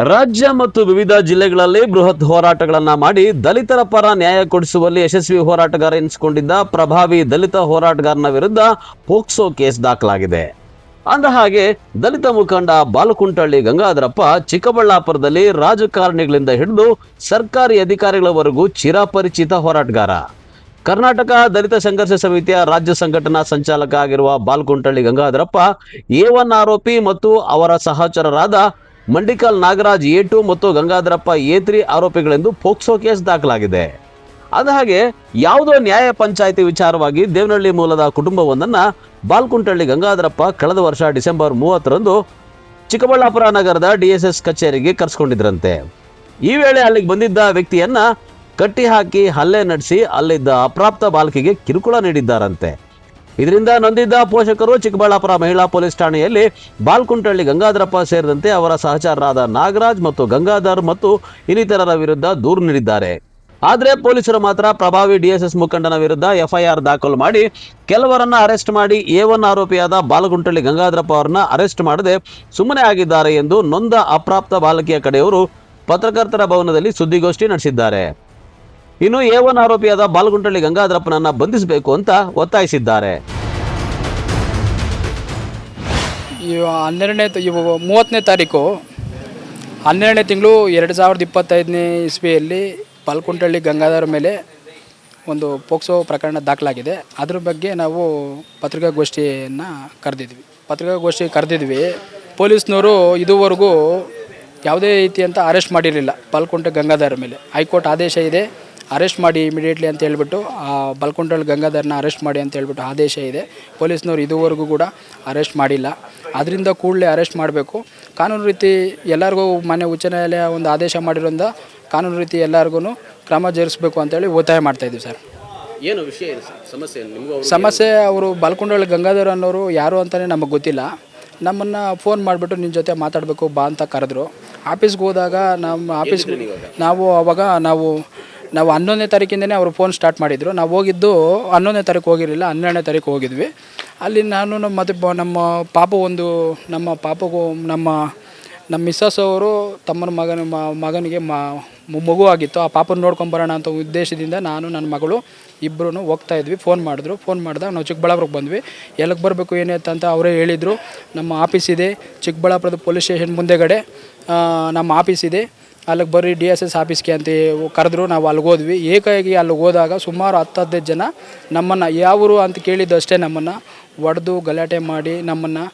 ರಾಜ್ಯ ಮತ್ತು ವಿವಿಧ ಜಿಲ್ಲೆಗಳಲ್ಲಿ ಬೃಹತ್ ಹೋರಾಟಗಳನ್ನ ಮಾಡಿ ದಲಿತರ ಪರ ನ್ಯಾಯ ಕೊಡಿಸುವಲ್ಲಿ ಯಶಸ್ವಿ ಹೋರಾಟಗಾರ ಎನಿಸಿಕೊಂಡಿದ್ದ ಪ್ರಭಾವಿ ದಲಿತ ಹೋರಾಟಗಾರನ ವಿರುದ್ಧ ಪೋಕ್ಸೋ ಕೇಸ್ ದಾಖಲಾಗಿದೆ. ಅಂದಹಾಗೆ ದಲಿತ ಮುಖಂಡ ಬಾಲಕುಂಟಳ್ಳಿ ಗಂಗಾಧರಪ್ಪ ಚಿಕ್ಕಬಳ್ಳಾಪುರದಲ್ಲಿ ರಾಜಕಾರಣಿಗಳಿಂದ ಹಿಡಿದು ಸರ್ಕಾರಿ ಅಧಿಕಾರಿಗಳವರೆಗೂ ಚಿರಪರಿಚಿತ ಹೋರಾಟಗಾರ. ಕರ್ನಾಟಕ ದಲಿತ ಸಂಘರ್ಷ ಸಮಿತಿಯ ರಾಜ್ಯ ಸಂಘಟನಾ ಸಂಚಾಲಕ ಆಗಿರುವ ಬಾಲಕುಂಟಳ್ಳಿ ಗಂಗಾಧರಪ್ಪ A1 ಆರೋಪಿ ಮತ್ತು ಅವರ ಸಹಚರರಾದ ಮಂಡಿಕಲ್ ನಾಗರಾಜ್ A2 ಮತ್ತು ಗಂಗಾಧರಪ್ಪ A3 ಆರೋಪಿಗಳೆಂದು ಪೋಕ್ಸೋ ಕೇಸ್ ದಾಖಲಾಗಿದೆ. ಅಂದಹಾಗೆ ಯಾವುದೋ ನ್ಯಾಯ ಪಂಚಾಯಿತಿ ವಿಚಾರವಾಗಿ ದೇವನಹಳ್ಳಿ ಮೂಲದ ಕುಟುಂಬವೊಂದನ್ನ ಬಾಲಕುಂಟಳ್ಳಿ ಗಂಗಾಧರಪ್ಪ ಕಳೆದ ವರ್ಷ ಡಿಸೆಂಬರ್ 30ರಂದು ಚಿಕ್ಕಬಳ್ಳಾಪುರ ನಗರದ DSS ಕಚೇರಿಗೆ ಕರೆಸಿಕೊಂಡಿದ್ರಂತೆ. ಈ ವೇಳೆ ಅಲ್ಲಿಗೆ ಬಂದಿದ್ದ ವ್ಯಕ್ತಿಯನ್ನ ಕಟ್ಟಿ ಹಾಕಿ ಹಲ್ಲೆ ನಡೆಸಿ ಅಲ್ಲಿದ್ದ ಅಪ್ರಾಪ್ತ ಬಾಲಕಿಗೆ ಕಿರುಕುಳ ನೀಡಿದ್ದಾರಂತೆ. ಇದರಿಂದ ನೊಂದಿದ್ದ ಪೋಷಕರು ಚಿಕ್ಕಬಳ್ಳಾಪುರ ಮಹಿಳಾ ಪೊಲೀಸ್ ಠಾಣೆಯಲ್ಲಿ ಬಾಲಕುಂಟಳ್ಳಿ ಗಂಗಾಧರಪ್ಪ ಸೇರಿದಂತೆ ಅವರ ಸಹಚರರಾದ ನಾಗರಾಜ್ ಮತ್ತು ಗಂಗಾಧರ್ ಮತ್ತು ಇನ್ನಿತರರ ವಿರುದ್ಧ ದೂರು ನೀಡಿದ್ದಾರೆ. ಆದರೆ ಪೊಲೀಸರು ಮಾತ್ರ ಪ್ರಭಾವಿ DSS ಮುಖಂಡನ ವಿರುದ್ಧ FIR ದಾಖಲು ಮಾಡಿ ಕೆಲವರನ್ನ ಅರೆಸ್ಟ್ ಮಾಡಿ A1 ಆರೋಪಿಯಾದ ಬಾಲಕುಂಟಳ್ಳಿ ಗಂಗಾಧರಪ್ಪ ಅವರನ್ನ ಅರೆಸ್ಟ್ ಮಾಡದೆ ಸುಮ್ಮನೆ ಆಗಿದ್ದಾರೆ ಎಂದು ನೊಂದ ಅಪ್ರಾಪ್ತ ಬಾಲಕಿಯ ಕಡೆಯವರು ಪತ್ರಕರ್ತರ ಭವನದಲ್ಲಿ ಸುದ್ದಿಗೋಷ್ಠಿ ನಡೆಸಿದ್ದಾರೆ. ಇನ್ನು A1 ಆರೋಪಿಯಾದ ಬಾಲಕುಂಟಳ್ಳಿ ಗಂಗಾಧರಪ್ಪನನ್ನ ಬಂಧಿಸಬೇಕು ಅಂತ ಒತ್ತಾಯಿಸಿದ್ದಾರೆ. 30ನೇ ತಾರೀಕು 12ನೇ ತಿಂಗಳು 2025ನೇ ಇಸ್ವಿಯಲ್ಲಿ ಬಾಲಕುಂಟಳ್ಳಿ ಗಂಗಾಧರ ಮೇಲೆ ಒಂದು ಪೋಕ್ಸೋ ಪ್ರಕರಣ ದಾಖಲಾಗಿದೆ. ಅದ್ರ ಬಗ್ಗೆ ನಾವು ಪತ್ರಿಕಾಗೋಷ್ಠಿ ಕರೆದಿದ್ವಿ. ಪೊಲೀಸ್ನವರು ಇದುವರೆಗೂ ಯಾವುದೇ ರೀತಿಯಂತ ಅರೆಸ್ಟ್ ಮಾಡಿರಲಿಲ್ಲ ಬಾಲಕುಂಟಳ್ಳಿ ಗಂಗಾಧರ ಮೇಲೆ. ಹೈಕೋರ್ಟ್ ಆದೇಶ ಇದೆ, ಅರೆಸ್ಟ್ ಮಾಡಿ ಇಮಿಡಿಯೇಟ್ಲಿ ಅಂತ ಹೇಳ್ಬಿಟ್ಟು ಬಾಲಕುಂಟಳ್ಳಿ ಗಂಗಾಧರನ ಅರೆಸ್ಟ್ ಮಾಡಿ ಅಂತ ಹೇಳ್ಬಿಟ್ಟು ಆದೇಶ ಇದೆ. ಪೊಲೀಸ್ನವರು ಇದುವರೆಗೂ ಕೂಡ ಅರೆಸ್ಟ್ ಮಾಡಿಲ್ಲ. ಅದರಿಂದ ಕೂಡಲೇ ಅರೆಸ್ಟ್ ಮಾಡಬೇಕು. ಕಾನೂನು ರೀತಿ ಎಲ್ಲರಿಗೂ ಮಾನ್ಯ ಉಚ್ಚ ನ್ಯಾಯಾಲಯ ಒಂದು ಆದೇಶ ಮಾಡಿರೋದ್ರಿಂದ ಕಾನೂನು ರೀತಿ ಎಲ್ಲರಿಗೂ ಕ್ರಮ ಜರುಗಿಸಬೇಕು ಅಂತೇಳಿ ಒತ್ತಾಯ ಮಾಡ್ತಾಯಿದ್ದೀವಿ ಸರ್. ಏನು ವಿಷಯ ಸಮಸ್ಯೆ ಅವರು ಬಾಲಕುಂಟಳ್ಳಿ ಗಂಗಾಧರ ಅನ್ನೋರು ಯಾರು ಅಂತಲೇ ನಮಗೆ ಗೊತ್ತಿಲ್ಲ. ನಮ್ಮನ್ನು ಫೋನ್ ಮಾಡಿಬಿಟ್ಟು ನಿನ್ನ ಜೊತೆ ಮಾತಾಡಬೇಕು ಬಾ ಅಂತ ಕರೆದ್ರು. ಆಫೀಸ್ಗೆ ಹೋದಾಗ ನಾವು 11ನೇ ತಾರೀಕಿಂದನೇ ಅವರು ಫೋನ್ ಸ್ಟಾರ್ಟ್ ಮಾಡಿದರು. ನಾವು ಹೋಗಿದ್ದು 11ನೇ ತಾರೀಕು ಹೋಗಿರಲಿಲ್ಲ, 12ನೇ ತಾರೀಕು ಹೋಗಿದ್ವಿ. ಅಲ್ಲಿ ನಾನು ನಮ್ಮ ಪಾಪಗೂ ನಮ್ಮ ಮಿಸ್ಸಸ್ ಅವರು ತಮ್ಮನ ಮಗನಿಗೆ ಮಗು ಆಗಿತ್ತು. ಆ ಪಾಪನ ನೋಡ್ಕೊಂಬರೋಣ ಅಂತ ಉದ್ದೇಶದಿಂದ ನಾನು ನನ್ನ ಮಗಳು ಇಬ್ಬರೂ ಹೋಗ್ತಾಯಿದ್ವಿ. ಫೋನ್ ಮಾಡಿದಾಗ ನಾವು ಚಿಕ್ಕಬಳ್ಳಾಪುರಕ್ಕೆ ಬಂದ್ವಿ. ಎಲ್ಲಿಗೆ ಬರಬೇಕು ಏನಾಯ್ತು ಅವರೇ ಹೇಳಿದರು. ನಮ್ಮ ಆಫೀಸ್ ಇದೆ ಚಿಕ್ಕಬಳ್ಳಾಪುರದ ಪೊಲೀಸ್ ಸ್ಟೇಷನ್ ಮುಂದೆಗಡೆ ನಮ್ಮ ಆಫೀಸ್ ಇದೆ, ಅಲ್ಲಿಗೆ ಬರ್ರಿ DSS ಆಫೀಸ್ಗೆ ಅಂತ ಕರೆದ್ರು. ನಾವು ಅಲ್ಲಿಗೆ ಹೋದ್ವಿ. ಏಕಾಏಕಿ ಅಲ್ಲಿಗೆ ಹೋದಾಗ ಸುಮಾರು 10-15 ಜನ ನಮ್ಮನ್ನು ಯಾವರು ಅಂತ ಕೇಳಿದ್ದಷ್ಟೇ ನಮ್ಮನ್ನು ಹೊಡೆದು ಗಲಾಟೆ ಮಾಡಿ ನಮ್ಮನ್ನು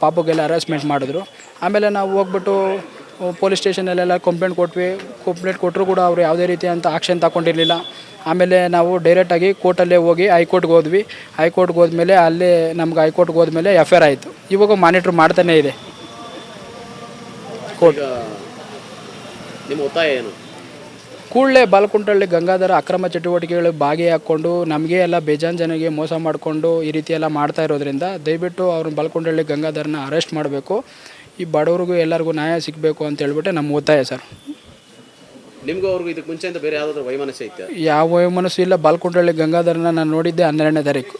ಪಾಪಗೆಲ್ಲ ಹರಾಸ್ಮೆಂಟ್ ಮಾಡಿದ್ರು. ಆಮೇಲೆ ನಾವು ಹೋಗ್ಬಿಟ್ಟು ಪೊಲೀಸ್ ಸ್ಟೇಷನಲ್ಲೆಲ್ಲ ಕಂಪ್ಲೇಂಟ್ ಕೊಟ್ಟರು ಕೂಡ ಅವರು ಯಾವುದೇ ರೀತಿ ಅಂತ ಆಕ್ಷನ್ ತಗೊಂಡಿರಲಿಲ್ಲ. ಆಮೇಲೆ ನಾವು ಡೈರೆಕ್ಟಾಗಿ ಕೋರ್ಟಲ್ಲೇ ಹೋಗಿ ಹೈಕೋರ್ಟ್ಗೆ ಹೋದ್ವಿ. ಹೈಕೋರ್ಟ್ಗೆ ಹೋದ್ಮೇಲೆ ಅಲ್ಲೇ ನಮ್ಗೆ ಹೈಕೋರ್ಟ್ಗೆ ಹೋದ್ಮೇಲೆ FIR ಆಯಿತು. ಇವಾಗ ಮಾನಿಟ್ರ್ ಮಾಡ್ತಾನೇ ಇದೆ ಕೋರ್ಟ್. ನಿಮ್ಮ ಒತ್ತಾಯ ಏನು? ಕೂಡಲೇ ಬಾಲಕುಂಟಳ್ಳಿ ಗಂಗಾಧರ ಅಕ್ರಮ ಚಟುವಟಿಕೆಗಳು ಭಾಗಿಯಾಕೊಂಡು ನಮಗೆ ಎಲ್ಲ ಬೇಜಾನ್ ಜನರಿಗೆ ಮೋಸ ಮಾಡಿಕೊಂಡು ಈ ರೀತಿ ಎಲ್ಲ ಮಾಡ್ತಾ ಇರೋದ್ರಿಂದ ದಯವಿಟ್ಟು ಅವ್ರನ್ನ ಬಾಲಕುಂಟಳ್ಳಿ ಗಂಗಾಧರನ ಅರೆಸ್ಟ್ ಮಾಡಬೇಕು. ಈ ಬಡವ್ರಿಗೂ ಎಲ್ಲರಿಗೂ ನ್ಯಾಯ ಸಿಗಬೇಕು ಅಂತ ಹೇಳ್ಬಿಟ್ಟು ನಮ್ಮ ಒತ್ತಾಯ ಸರ್. ನಿಮಗೂ ಅವ್ರಿಗೂ ಇದಕ್ಕೆ ಮುಂಚೆಯಿಂದ ಬೇರೆ ಯಾವುದಾದ್ರೂ ವೈಮನಸ್ಸು ಐತೆ? ಯಾವ ವೈಮನಸ್ಸು ಇಲ್ಲ. ಬಾಲಕುಂಟಳ್ಳಿ ಗಂಗಾಧರನ ನಾನು ನೋಡಿದ್ದೆ 12ನೇ ತಾರೀಕು.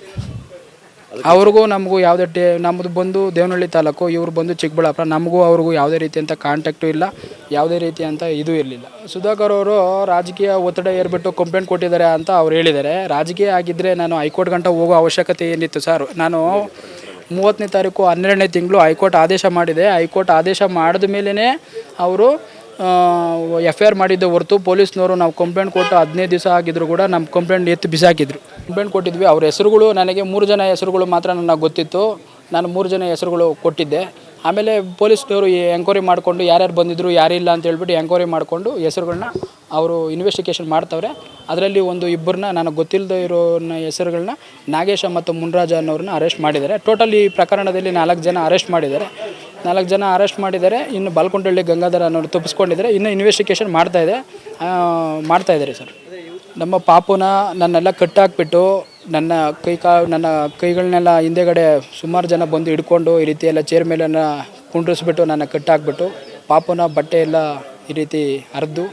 ಅವ್ರಿಗೂ ನಮಗೂ ಯಾವುದೇ ನಮ್ಮದು ಬಂದು ದೇವನಹಳ್ಳಿ ತಾಲೂಕು, ಇವ್ರು ಬಂದು ಚಿಕ್ಕಬಳ್ಳಾಪುರ. ನಮಗೂ ಅವ್ರಿಗೂ ಯಾವುದೇ ರೀತಿಯಂಥ ಕಾಂಟ್ಯಾಕ್ಟು ಇಲ್ಲ, ಯಾವುದೇ ರೀತಿಯಂಥ ಇದು ಇರಲಿಲ್ಲ. ಸುಧಾಕರ್ ಅವರು ರಾಜಕೀಯ ಒತ್ತಡ ಏರ್ಬಿಟ್ಟು ಕಂಪ್ಲೇಂಟ್ ಕೊಟ್ಟಿದ್ದಾರೆ ಅಂತ ಅವ್ರು ಹೇಳಿದ್ದಾರೆ. ರಾಜಕೀಯ ಆಗಿದ್ದರೆ ನಾನು ಹೈಕೋರ್ಟ್ ಗಂಟ ಹೋಗೋ ಅವಶ್ಯಕತೆ ಏನಿತ್ತು ಸರ್? ನಾನು 30ನೇ ತಾರೀಕು 12ನೇ ತಿಂಗಳು ಹೈಕೋರ್ಟ್ ಆದೇಶ ಮಾಡಿದೆ. ಹೈಕೋರ್ಟ್ ಆದೇಶ ಮಾಡಿದ ಮೇಲೇ ಅವರು FIR ಮಾಡಿದ್ದೆ ಹೊರತು ಪೊಲೀಸ್ನವರು ನಾವು ಕಂಪ್ಲೇಂಟ್ ಕೊಟ್ಟು 15 ದಿವಸ ಆಗಿದ್ರು ಕೂಡ ನಮ್ಮ ಕಂಪ್ಲೇಂಟ್ ಎತ್ತು ಬಿಸಾಕಿದ್ರು. ಕಂಪ್ಲೇಂಟ್ ಕೊಟ್ಟಿದ್ವಿ. ಅವ್ರ ಹೆಸರುಗಳು ನನಗೆ 3 ಜನ ಹೆಸರುಗಳು ಮಾತ್ರ ನನಗೆ ಗೊತ್ತಿತ್ತು. ನಾನು 3 ಜನ ಹೆಸರುಗಳು ಕೊಟ್ಟಿದ್ದೆ. ಆಮೇಲೆ ಪೊಲೀಸ್ನವರು ಎಂಕ್ವೈರಿ ಮಾಡಿಕೊಂಡು ಯಾರ್ಯಾರು ಬಂದಿದ್ರು ಯಾರಿಲ್ಲ ಅಂತ ಹೇಳ್ಬಿಟ್ಟು ಎಂಕ್ವೈರಿ ಮಾಡಿಕೊಂಡು ಹೆಸರುಗಳನ್ನ ಅವರು ಇನ್ವೆಸ್ಟಿಗೇಷನ್ ಮಾಡ್ತವ್ರೆ. ಅದರಲ್ಲಿ ಇಬ್ಬರನ್ನ ನನಗೆ ಗೊತ್ತಿಲ್ಲದೆ ಇರೋ ಹೆಸರುಗಳನ್ನ ನಾಗೇಶ ಮತ್ತು ಮುನ್ರಾಜ ಅನ್ನೋರನ್ನ ಅರೆಸ್ಟ್ ಮಾಡಿದ್ದಾರೆ. ಟೋಟಲ್ ಈ ಪ್ರಕರಣದಲ್ಲಿ 4 ಜನ ಅರೆಸ್ಟ್ ಮಾಡಿದ್ದಾರೆ. ಇನ್ನು ಬಾಲಕುಂಟಳ್ಳಿ ಗಂಗಾಧರ ಅನ್ನೋರು ತಪ್ಪಿಸ್ಕೊಂಡಿದ್ದಾರೆ. ಇನ್ನು ಇನ್ವೆಸ್ಟಿಗೇಷನ್ ಮಾಡ್ತಾಯಿದ್ದಾರೆ ಸರ್. ನಮ್ಮ ಪಾಪುನ ನನ್ನೆಲ್ಲ ಕಟ್ಟಾಕ್ಬಿಟ್ಟು ನನ್ನ ಕೈಗಳನ್ನೆಲ್ಲ ಹಿಂದೆಗಡೆ ಸುಮಾರು ಜನ ಬಂದು ಹಿಡ್ಕೊಂಡು ಈ ರೀತಿ ಎಲ್ಲ ಚೇರ್ ಮೇಲೆಲ್ಲ ಕುಂಡ್ರಿಸ್ಬಿಟ್ಟು ನನ್ನ ಕಟ್ಟಾಕ್ಬಿಟ್ಟು ಪಾಪುನ ಬಟ್ಟೆ ಎಲ್ಲ ಈ ರೀತಿ ಹರಿದು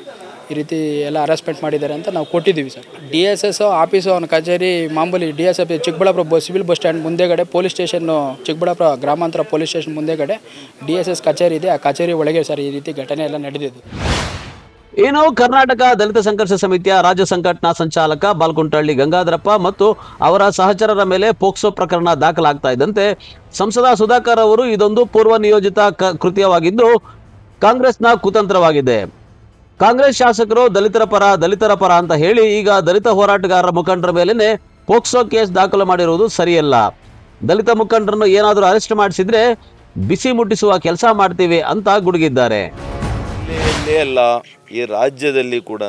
ಈ ರೀತಿ ಎಲ್ಲ ಹರಾಸ್ಮೆಂಟ್ ಮಾಡಿದ್ದಾರೆ ಅಂತ ನಾವು ಕೊಟ್ಟಿದ್ದೀವಿ ಸರ್. DSS ಆಫೀಸು ಅವನ ಕಚೇರಿ ಮಾಮೂಲಿ DSF Chikkaballapura civil bus stand ಮುಂದೆಗಡೆ ಪೊಲೀಸ್ ಸ್ಟೇಷನ್ನು ಚಿಕ್ಕಬಳ್ಳಾಪುರ ಗ್ರಾಮಾಂತರ ಪೊಲೀಸ್ ಸ್ಟೇಷನ್ ಮುಂದೆಗಡೆ DSS ಕಚೇರಿ ಇದೆ. ಆ ಕಚೇರಿ ಒಳಗೆ ಸರ್ ಈ ರೀತಿ ಘಟನೆ ಎಲ್ಲ ನಡೆದಿದ್ದು. ಇನ್ನು ಕರ್ನಾಟಕ ದಲಿತ ಸಂಘರ್ಷ ಸಮಿತಿಯ ರಾಜ್ಯ ಸಂಘಟನಾ ಸಂಚಾಲಕ ಬಾಲ್ಕುಂಟಳ್ಳಿ ಗಂಗಾಧರಪ್ಪ ಮತ್ತು ಅವರ ಸಹಚರರ ಮೇಲೆ ಪೋಕ್ಸೋ ಪ್ರಕರಣ ದಾಖಲಾಗ್ತಾ ಇದ್ದಂತೆ ಸಂಸದ ಸುಧಾಕರ್ ಅವರು ಇದೊಂದು ಪೂರ್ವ ನಿಯೋಜಿತ ಕೃತ್ಯವಾಗಿದ್ದು ಕಾಂಗ್ರೆಸ್ನ ಕುತಂತ್ರವಾಗಿದೆ. ಕಾಂಗ್ರೆಸ್ ಶಾಸಕರು ದಲಿತರ ಪರ ಅಂತ ಹೇಳಿ ಈಗ ದಲಿತ ಹೋರಾಟಗಾರರ ಮುಖಂಡರ ಮೇಲೇನೆ ಪೋಕ್ಸೋ ಕೇಸ್ ದಾಖಲು ಮಾಡಿರುವುದು ಸರಿಯಲ್ಲ. ದಲಿತ ಮುಖಂಡರನ್ನು ಏನಾದರೂ ಅರೆಸ್ಟ್ ಮಾಡಿಸಿದ್ರೆ ಬಿಸಿ ಮುಟ್ಟಿಸುವ ಕೆಲಸ ಮಾಡ್ತೀವಿ ಅಂತ ಗುಡುಗಿದ್ದಾರೆ. ಅಲ್ಲ, ಈ ರಾಜ್ಯದಲ್ಲಿ ಕೂಡ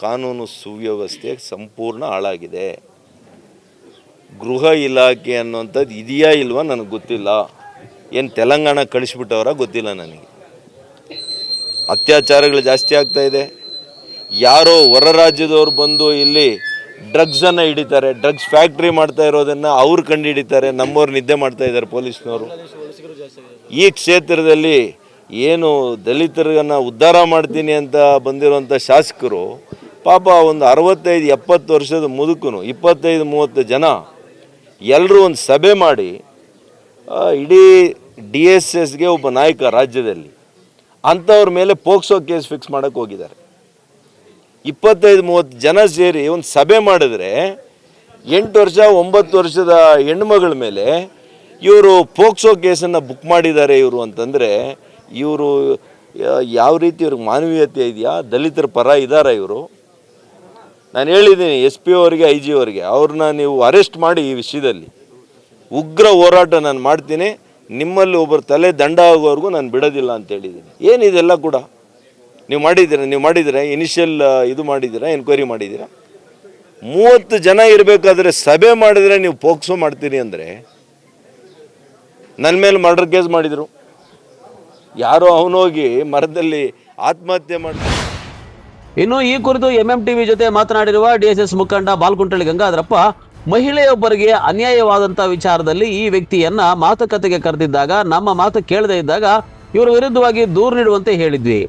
ಕಾನೂನು ಸುವ್ಯವಸ್ಥೆ ಸಂಪೂರ್ಣ ಹಾಳಾಗಿದೆ. ಗೃಹ ಇಲಾಖೆ ಅನ್ನುವಂಥದ್ದು ಇದೆಯಾ ಇಲ್ವಾ ನನಗೆ ಗೊತ್ತಿಲ್ಲ. ಏನು ತೆಲಂಗಾಣ ಕಳಿಸ್ಬಿಟ್ಟವರ ಗೊತ್ತಿಲ್ಲ ನನಗೆ. ಅತ್ಯಾಚಾರಗಳು ಜಾಸ್ತಿ ಆಗ್ತಾ ಇದೆ. ಯಾರೋ ಹೊರ ರಾಜ್ಯದವ್ರು ಬಂದು ಇಲ್ಲಿ ಡ್ರಗ್ಸನ್ನು ಹಿಡಿತಾರೆ, ಡ್ರಗ್ಸ್ ಫ್ಯಾಕ್ಟ್ರಿ ಮಾಡ್ತಾ ಇರೋದನ್ನು ಅವ್ರು ಕಂಡು ಹಿಡಿತಾರೆ, ನಮ್ಮವ್ರು ನಿದ್ದೆ ಮಾಡ್ತಾ ಇದ್ದಾರೆ ಪೊಲೀಸ್ನವರು. ಈ ಕ್ಷೇತ್ರದಲ್ಲಿ ಏನು ದಲಿತರನ್ನ ಉದ್ಧಾರ ಮಾಡ್ತೀನಿ ಅಂತ ಬಂದಿರುವಂಥ ಶಾಸಕರು ಪಾಪ ಒಂದು 65-70 ವರ್ಷದ ಮುದುಕನು 25-30 ಜನ ಎಲ್ಲರೂ ಒಂದು ಸಭೆ ಮಾಡಿ ಇಡೀ DSSಗೆ ಒಬ್ಬ ನಾಯಕ ರಾಜ್ಯದಲ್ಲಿ ಅಂಥವ್ರ ಮೇಲೆ ಪೋಕ್ಸೋ ಕೇಸ್ ಫಿಕ್ಸ್ ಮಾಡೋಕ್ಕೆ ಹೋಗಿದ್ದಾರೆ. 25-30 ಜನ ಸೇರಿ ಒಂದು ಸಭೆ ಮಾಡಿದ್ರೆ 8 ವರ್ಷ 9 ವರ್ಷದ ಹೆಣ್ಮಗಳ ಮೇಲೆ ಇವರು ಪೋಕ್ಸೋ ಕೇಸನ್ನು ಬುಕ್ ಮಾಡಿದ್ದಾರೆ ಇವರು ಅಂತಂದರೆ ಇವರು ಯಾವ ರೀತಿ ಇವ್ರಿಗೆ ಮಾನವೀಯತೆ ಇದೆಯಾ? ದಲಿತರ ಪರ ಇದ್ದಾರಾ ಇವರು? ನಾನು ಹೇಳಿದ್ದೀನಿ SP ಅವರಿಗೆ IG ಅವರಿಗೆ, ಅವ್ರನ್ನ ನೀವು ಅರೆಸ್ಟ್ ಮಾಡಿ ಈ ವಿಷಯದಲ್ಲಿ ಉಗ್ರ ಹೋರಾಟ ನಾನು ಮಾಡ್ತೀನಿ, ನಿಮ್ಮಲ್ಲಿ ಒಬ್ಬರು ತಲೆ ದಂಡ ಆಗೋವರೆಗೂ ನಾನು ಬಿಡೋದಿಲ್ಲ ಅಂತ ಹೇಳಿದ್ದೀನಿ. ಏನಿದೆಲ್ಲ ಕೂಡ ನೀವು ಮಾಡಿದ್ದೀರಾ ಇನಿಷಿಯಲ್ ಇದು ಮಾಡಿದ್ದೀರಾ, ಎನ್ಕ್ವೈರಿ ಮಾಡಿದ್ದೀರಾ? 30 ಜನ ಇರಬೇಕಾದ್ರೆ ಸಭೆ ಮಾಡಿದರೆ ನೀವು ಪೋಕ್ಸೋ ಮಾಡ್ತೀರಿ ಅಂದರೆ ನನ್ನ ಮೇಲೆ ಮರ್ಡರ್ ಕೇಸ್ ಮಾಡಿದರು. ಯಾರೋ ಅವನೋಗಿ ಮರದಲ್ಲಿ ಆತ್ಮಹತ್ಯೆ ಮಾಡ್ತಾರೆ. ಇನ್ನು ಈ ಕುರಿತು MMTV ಜೊತೆ ಮಾತನಾಡಿರುವ DSS ಮುಖಂಡ ಬಾಲ್ಕುಂಟಳ್ಳಿ ಗಂಗಾಧರಪ್ಪ, ಮಹಿಳೆಯೊಬ್ಬರಿಗೆ ಅನ್ಯಾಯವಾದಂತಹ ವಿಚಾರದಲ್ಲಿ ಈ ವ್ಯಕ್ತಿಯನ್ನ ಮಾತುಕತೆಗೆ ಕರೆದಿದ್ದಾಗ ನಮ್ಮ ಮಾತು ಕೇಳದೇ ಇದ್ದಾಗ ಇವರ ವಿರುದ್ಧವಾಗಿ ದೂರು ನೀಡುವಂತೆ ಹೇಳಿದ್ವಿ.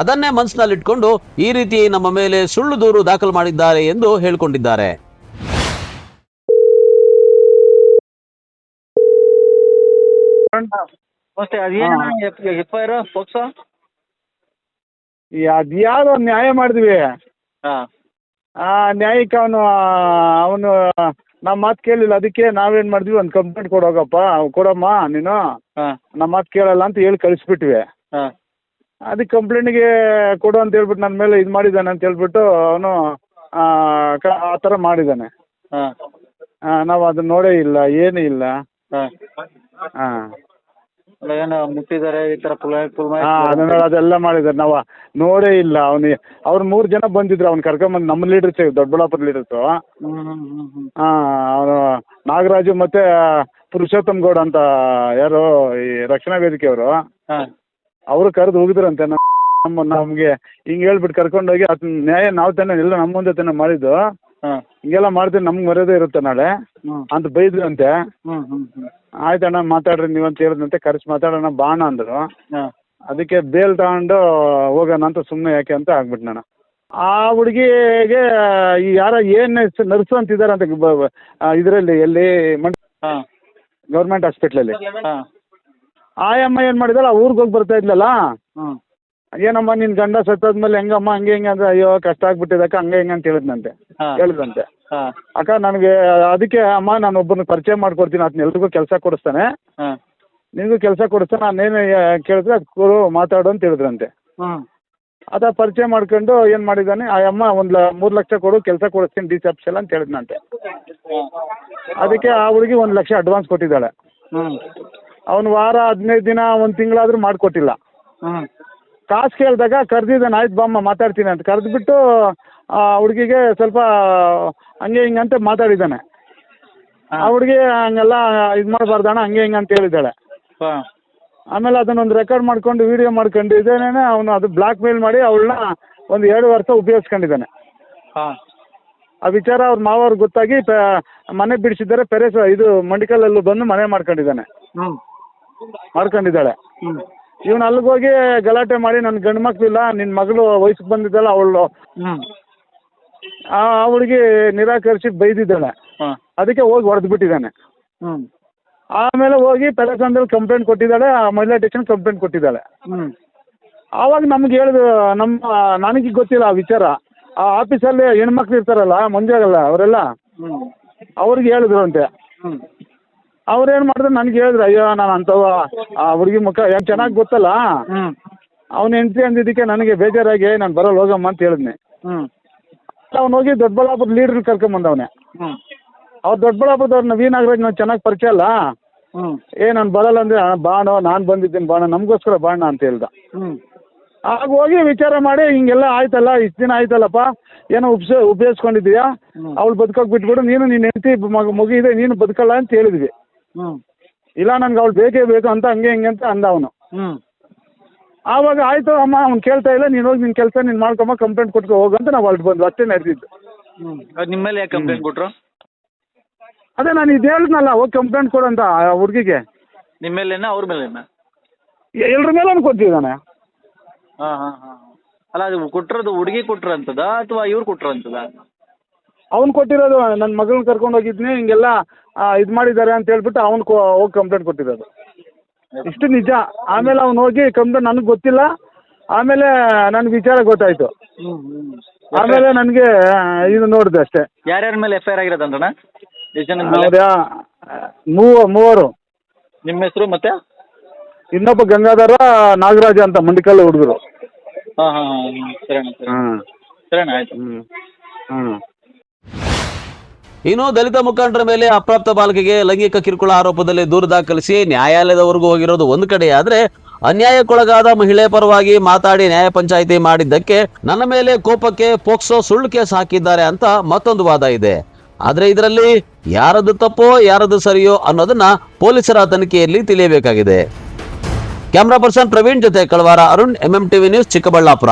ಅದನ್ನೇ ಮನಸ್ಸಿನಲ್ಲಿಟ್ಕೊಂಡು ಈ ರೀತಿ ನಮ್ಮ ಮೇಲೆ ಸುಳ್ಳು ದೂರು ದಾಖಲು ಮಾಡಿದ್ದಾರೆ ಎಂದು ಹೇಳಿಕೊಂಡಿದ್ದಾರೆ. ಅದ್ಯಾವುದೋ ನ್ಯಾಯ ಮಾಡಿದ್ವಿ. ಆ ನ್ಯಾಯಕ್ಕೆ ಅವನು ನಮ್ಮ ಮಾತು ಕೇಳಿಲ್ಲ. ಅದಕ್ಕೆ ನಾವೇನು ಮಾಡಿದ್ವಿ, ಒಂದು ಕಂಪ್ಲೇಂಟ್ ಕೊಡಮ್ಮ ನೀನು, ನಮ್ಮ ಮಾತು ಕೇಳಲ್ಲ ಅಂತ ಹೇಳಿ ಕಳಿಸ್ಬಿಟ್ವಿ. ಅದಕ್ಕೆ ಕಂಪ್ಲೇಂಟ್ಗೆ ಕೊಡು ಅಂತ ಹೇಳ್ಬಿಟ್ಟು ನನ್ನ ಮೇಲೆ ಇದು ಮಾಡಿದ್ದಾನೆ ಅಂತ ಹೇಳ್ಬಿಟ್ಟು ಅವನು ಆ ಥರ ಮಾಡಿದ್ದಾನೆ. ನಾವು ಅದನ್ನ ನೋಡೇ ಇಲ್ಲ, ಏನೂ ಇಲ್ಲ. ಹಾಂ, ಮುಟ್ಟಿದ್ದಾರೆ ಈ ತರ ಅದೆಲ್ಲ ಮಾಡಿದ್ದಾರೆ. ನಾವು ನೋಡೇ ಇಲ್ಲ. ಅವ್ರು 3 ಜನ ಬಂದಿದ್ರು, ಅವ್ನು ಕರ್ಕೊಂಬಂದು ನಮ್ಮ ಲೀಡರ್ಸ್, ದೊಡ್ಡಬಳ್ಳಾಪುರ ಲೀಡರ್ಸು. ಅವನು ನಾಗರಾಜು ಮತ್ತೆ ಪುರುಷೋತ್ತಮ್ ಗೌಡ ಅಂತ ಯಾರು ಈ ರಕ್ಷಣಾ ವೇದಿಕೆ ಅವರು ಕರೆದು ಹೋಗಿದ್ರಂತೆ. ನಮಗೆ ಹಿಂಗೆ ಹೇಳ್ಬಿಟ್ಟು ಕರ್ಕೊಂಡೋಗಿ ಅದು ನ್ಯಾಯ ನಾವು ತಾನೇ ಎಲ್ಲ ನಮ್ಮ ಮುಂದೆ ತಾನೇ ಮಾಡಿದ್ದು, ಹಿಂಗೆಲ್ಲ ಮಾಡಿದ್ರೆ ನಮ್ಗೆ ಮರ್ಯಾದೆ ಇರುತ್ತೆ ನಾಳೆ ಅಂತ ಬೈದ್ರಂತೆ. ಆಯ್ತಣ್ಣ ಮಾತಾಡ್ರಿ ನೀವಂತ ಹೇಳಿದಂತೆ ಕರೆಸಿ ಮಾತಾಡೋಣ ಬಾಣ ಅಂದರು. ಅದಕ್ಕೆ ಬೇಲ್ ತಗೊಂಡು ಹೋಗೋಣ ಅಂತ ಸುಮ್ಮನೆ ಯಾಕೆ ಅಂತ ಆಗ್ಬಿಟ್ಟು ನಾನು ಆ ಹುಡುಗಿಗೆ ಈ ಯಾರೋ ಏನು ನರ್ಸು ಅಂತಿದ್ದಾರೆ ಅಂತ ಇದರಲ್ಲಿ ಎಲ್ಲಿ ಗೌರ್ಮೆಂಟ್ ಹಾಸ್ಪಿಟ್ಲಲ್ಲಿ ಆಯಮ್ಮ ಏನು ಮಾಡಿದಾಳೆ, ಆ ಊರಿಗೆ ಹೋಗಿ ಬರ್ತಾ ಇದ್ಲಲ್ಲ, ಏನಮ್ಮ ನಿನ್ನ ಗಂಡ ಸತ್ತಾದ್ಮೇಲೆ ಹೆಂಗಮ್ಮ ಹಂಗೆ ಹಿಂಗೆ ಅಂದ್ರೆ ಅಯ್ಯೋ ಕಷ್ಟ ಆಗ್ಬಿಟ್ಟಿದಕ್ಕ ಹಂಗೆ ಹಿಂಗೆ ಅಂತ ಹೇಳಿದಂತೆ. ಅಕ್ಕ ನನಗೆ ಅದಕ್ಕೆ ಅಮ್ಮ ನಾನು ಒಬ್ಬನ ಪರಿಚಯ ಮಾಡ್ಕೊಡ್ತೀನಿ, ಅದನ್ನ ಎಲ್ರಿಗೂ ಕೆಲಸ ಕೊಡಿಸ್ತಾನೆ, ನಿನಗೂ ಕೆಲಸ ಕೊಡಿಸ್ತಾನೆ, ನಾನೇನು ಕೇಳಿದ್ರೆ ಅದು ಮಾತಾಡು ಅಂತ ಹೇಳಿದ್ರಂತೆ. ಅದ ಪರಿಚಯ ಮಾಡ್ಕೊಂಡು ಏನು ಮಾಡಿದ್ದಾನೆ, ಆ ಅಮ್ಮ 3 ಲಕ್ಷ ಕೊಡು ಕೆಲಸ ಕೊಡಿಸ್ತೀನಿ DSS ಅಂತ ಹೇಳಿದ್ನಂತೆ. ಅದಕ್ಕೆ ಆ ಹುಡುಗಿ 1 ಲಕ್ಷ ಅಡ್ವಾನ್ಸ್ ಕೊಟ್ಟಿದ್ದಾಳೆ. ಅವನು ವಾರ 15 ದಿನ 1 ತಿಂಗಳಾದರೂ ಮಾಡಿಕೊಟ್ಟಿಲ್ಲ. ಕಾಸು ಕೇಳಿದಾಗ ಕರೆದಿದ್ದಾನೆ, ಆಯ್ತು ಬಾಮ್ಮ ಮಾತಾಡ್ತೀನಿ ಅಂತ ಕರೆದ್ಬಿಟ್ಟು ಆ ಹುಡುಗಿಗೆ ಸ್ವಲ್ಪ ಹಂಗೆ ಹಿಂಗೆ ಅಂತ ಮಾತಾಡಿದ್ದಾನೆ. ಆ ಹುಡುಗಿ ಹಂಗೆಲ್ಲ ಇದು ಮಾಡಬಾರ್ದಣ್ಣ ಹಂಗೆ ಹಿಂಗೆ ಅಂತ ಹೇಳಿದ್ದಾಳೆ. ಆಮೇಲೆ ಅದನ್ನೊಂದು ರೆಕಾರ್ಡ್ ಮಾಡ್ಕೊಂಡು ವಿಡಿಯೋ ಮಾಡ್ಕೊಂಡು ಇದೇನೇ ಅವನು ಅದು ಬ್ಲಾಕ್ ಮೇಲ್ ಮಾಡಿ ಅವಳನ್ನ 1-2 ವರ್ಷ ಉಪಯೋಗಿಸ್ಕೊಂಡಿದ್ದಾನೆ. ಆ ವಿಚಾರ ಅವ್ರ ಮಾವವ್ರಿಗೆ ಗೊತ್ತಾಗಿ ಮನೆ ಬಿಡಿಸಿದ್ದಾರೆ, ಇದು ಮಂಡಿಕಲ್ಲಲ್ಲೂ ಬಂದು ಮನೆ ಮಾಡ್ಕೊಂಡಿದ್ದಾಳೆ. ಇವನು ಅಲ್ಲಿಗೆ ಹೋಗಿ ಗಲಾಟೆ ಮಾಡಿ ನನ್ನ ಗಂಡು ಮಕ್ಕಳಿಲ್ಲ, ನಿನ್ನ ಮಗಳು ವಯಸ್ಸಿಗೆ ಬಂದಿದ್ದಲ್ಲ ಅವಳು ಅವಳಿಗೆ ನಿರಾಕರಿಸಿ ಬೈದಿದ್ದಾಳೆ, ಅದಕ್ಕೆ ಹೋಗಿ ಹೊಡೆದು ಬಿಟ್ಟಿದ್ದಾನೆ. ಆಮೇಲೆ ಹೋಗಿ ಪೆಲಸಂದಲ್ಲಿ ಕಂಪ್ಲೇಂಟ್ ಕೊಟ್ಟಿದ್ದಾಳೆ, ಮಹಿಳಾ ಸ್ಟೇಷನ್ ಕಂಪ್ಲೇಂಟ್ ಕೊಟ್ಟಿದ್ದಾಳೆ. ಆವಾಗ ನಮ್ಗೆ ಹೇಳಿದ್ರು, ನನಗೆ ಗೊತ್ತಿಲ್ಲ ಆ ವಿಚಾರ. ಆ ಆಫೀಸಲ್ಲಿ ಹೆಣ್ಮಕ್ಳು ಇರ್ತಾರಲ್ಲ, ಮಂಜಾಗಲ್ಲ ಅವರೆಲ್ಲ, ಅವ್ರಿಗೆ ಹೇಳಿದ್ರು ಅಂತೆ. ಅವ್ರೇನು ಮಾಡಿದ್ರು ನನಗೆ ಹೇಳಿದ್ರು, ಅಯ್ಯೋ ನಾನು ಅಂಥವ ಆ ಹುಡುಗಿ ಮುಖ ಏನು ಚೆನ್ನಾಗಿ ಗೊತ್ತಲ್ಲ, ಅವ್ನ ಹೆಂಡತಿ ಅಂದಿದ್ದಕ್ಕೆ ನನಗೆ ಬೇಜಾರಾಗಿ ನಾನು ಬರೋಲ್ಲ ಹೋಗಮ್ಮ ಅಂತ ಹೇಳಿದ್ನೆ. ಅವ್ನು ಹೋಗಿ ದೊಡ್ಡಬಳ್ಳಾಪುರ ಲೀಡ್ರ್ ಕರ್ಕೊಂಬಂದವನೆ. ಅವ್ರು ದೊಡ್ಡಬಳ್ಳಾಪುರದವ್ರು ವಿ ನಾಗರಾಜ್ ನಾವು ಚೆನ್ನಾಗಿ ಪರಿಚಯ ಅಲ್ಲ, ನಾನು ಬರಲ್ಲ ಅಂದರೆ ಬಾಣೋ ನಾನು ಬಂದಿದ್ದೀನಿ ಬಾಣ ನಮಗೋಸ್ಕರ ಬಾಣ ಅಂತ ಹೇಳ್ದ. ಆಗ ಹೋಗಿ ವಿಚಾರ ಮಾಡಿ ಹಿಂಗೆಲ್ಲ ಆಯ್ತಲ್ಲ, ಇಷ್ಟು ದಿನ ಆಯ್ತಲ್ಲಪ್ಪ, ಏನೋ ಉಪಯೋಗಿಸ್ಕೊಂಡಿದ್ದೀಯಾ, ಅವಳು ಬದುಕೋಕೆ ಬಿಟ್ಬಿಡು, ನೀನು ನಿನ್ನ ಹೆಂಡತಿ ಮಗು ಇದೆ ನೀನು ಬದುಕಲ್ಲ ಅಂತ ಹೇಳಿದ್ವಿ. ಇಲ್ಲ ನನಗೆ ಅವಳು ಬೇಕೇ ಬೇಕು ಅಂತ ಹಂಗೆ ಹಿಂಗೆ ಅಂತ ಅಂದ ಅವನು. ಆವಾಗ ಆಯಿತು ಅಮ್ಮ, ಅವ್ನು ಕೇಳ್ತಾ ಇಲ್ಲ, ನೀನು ಹೋಗಿ ನಿನ್ನ ಕೆಲಸ ನೀನು ಮಾಡ್ಕೊಂಬ, ಕಂಪ್ಲೇಂಟ್ ಕೊಟ್ಕೊ ಹೋಗಂತ ನಾವು ಹೊರಟು ಬಂದು ಅಷ್ಟೇ ನಡೆದಿದ್ದು. ನಿಮ್ಮ ಮೇಲೆ ಯಾಕೆ ಕಂಪ್ಲೇಂಟ್ ಕೊಟ್ಟರು? ಅದೇ ನಾನು ಇದು ಹೇಳಿದ್ನಲ್ಲ, ಹೋಗಿ ಕಂಪ್ಲೇಂಟ್ ಕೊಡಂತ ಆ ಹುಡುಗಿಗೆ. ನಿಮ್ಮ ಮೇಲೇನಾ ಅವ್ರ ಮೇಲೇನಾ? ಎಲ್ಲರ ಮೇಲೆ ಕೊಟ್ಟಿದ್ದಾನೆ. ಅಲ್ಲ, ಅದು ಕೊಟ್ಟಿರೋದು ಹುಡುಗಿ ಕೊಟ್ಟಿರೋಂಥದ ಅಥವಾ ಇವ್ರು ಕೊಟ್ಟಿರೋಂಥದ? ಅವ್ನು ಕೊಟ್ಟಿರೋದು. ನನ್ನ ಮಗಳನ್ನ ಕರ್ಕೊಂಡು ಹೋಗಿದ್ನಿ, ಹಿಂಗೆಲ್ಲ ಇದು ಮಾಡಿದ್ದಾರೆ ಅಂತ ಹೇಳ್ಬಿಟ್ಟು ಅವ್ನು ಹೋಗಿ ಕಂಪ್ಲೇಂಟ್ ಕೊಟ್ಟಿರೋದು. ಇಷ್ಟು ನಿಜ. ಆಮೇಲೆ ಅವ್ನು ಹೋಗಿ ಕಂಪ್ಲೇಂಟ್ ನನಗೆ ಗೊತ್ತಿಲ್ಲ, ಆಮೇಲೆ ನನಗೆ ವಿಚಾರ ಗೊತ್ತಾಯ್ತು. ಆಮೇಲೆ ನನಗೆ ಇದು ನೋಡಿದೆ ಅಷ್ಟೇ. ಯಾರ್ಯಾರ ಮೇಲೆ FIR ಆಗಿರೋದಂತಣ್ಣ? ಎಷ್ಟು ಜನ? ಹೌದಾ, ಮೂವರು. ನಿಮ್ಮ ಹೆಸರು ಮತ್ತೆ? ಇನ್ನೊಬ್ಬ ಗಂಗಾಧರ, ನಾಗರಾಜ ಅಂತ ಮಂಡಿಕಲ್ಲು ಹುಡುಗರು. ಸರಿ ಅಣ್ಣ ಆಯ್ತು. ಇನ್ನು ದಲಿತ ಮುಖಂಡರ ಮೇಲೆ ಅಪ್ರಾಪ್ತ ಬಾಲಕಿಗೆ ಲೈಂಗಿಕ ಕಿರುಕುಳ ಆರೋಪದಲ್ಲಿ ದೂರು ದಾಖಲಿಸಿ ನ್ಯಾಯಾಲಯದವರೆಗೂ ಹೋಗಿರೋದು ಒಂದು ಕಡೆ ಆದ್ರೆ, ಅನ್ಯಾಯಕ್ಕೊಳಗಾದ ಮಹಿಳೆ ಪರವಾಗಿ ಮಾತಾಡಿ ನ್ಯಾಯ ಪಂಚಾಯಿತಿ ಮಾಡಿದ್ದಕ್ಕೆ ನನ್ನ ಮೇಲೆ ಕೋಪಕ್ಕೆ ಪೋಕ್ಸೋ ಸುಳ್ಳು ಕೇಸ್ ಹಾಕಿದ್ದಾರೆ ಅಂತ ಮತ್ತೊಂದು ವಾದ ಇದೆ. ಆದ್ರೆ ಇದರಲ್ಲಿ ಯಾರದು ತಪ್ಪೋ ಯಾರದು ಸರಿಯೋ ಅನ್ನೋದನ್ನ ಪೊಲೀಸರ ತನಿಖೆಯಲ್ಲಿ ತಿಳಿಯಬೇಕಾಗಿದೆ. ಕ್ಯಾಮರಾ ಪರ್ಸನ್ ಪ್ರವೀಣ್ ಜೊತೆ ಕಳವಾರ ಅರುಣ್, MMTV ನ್ಯೂಸ್, ಚಿಕ್ಕಬಳ್ಳಾಪುರ.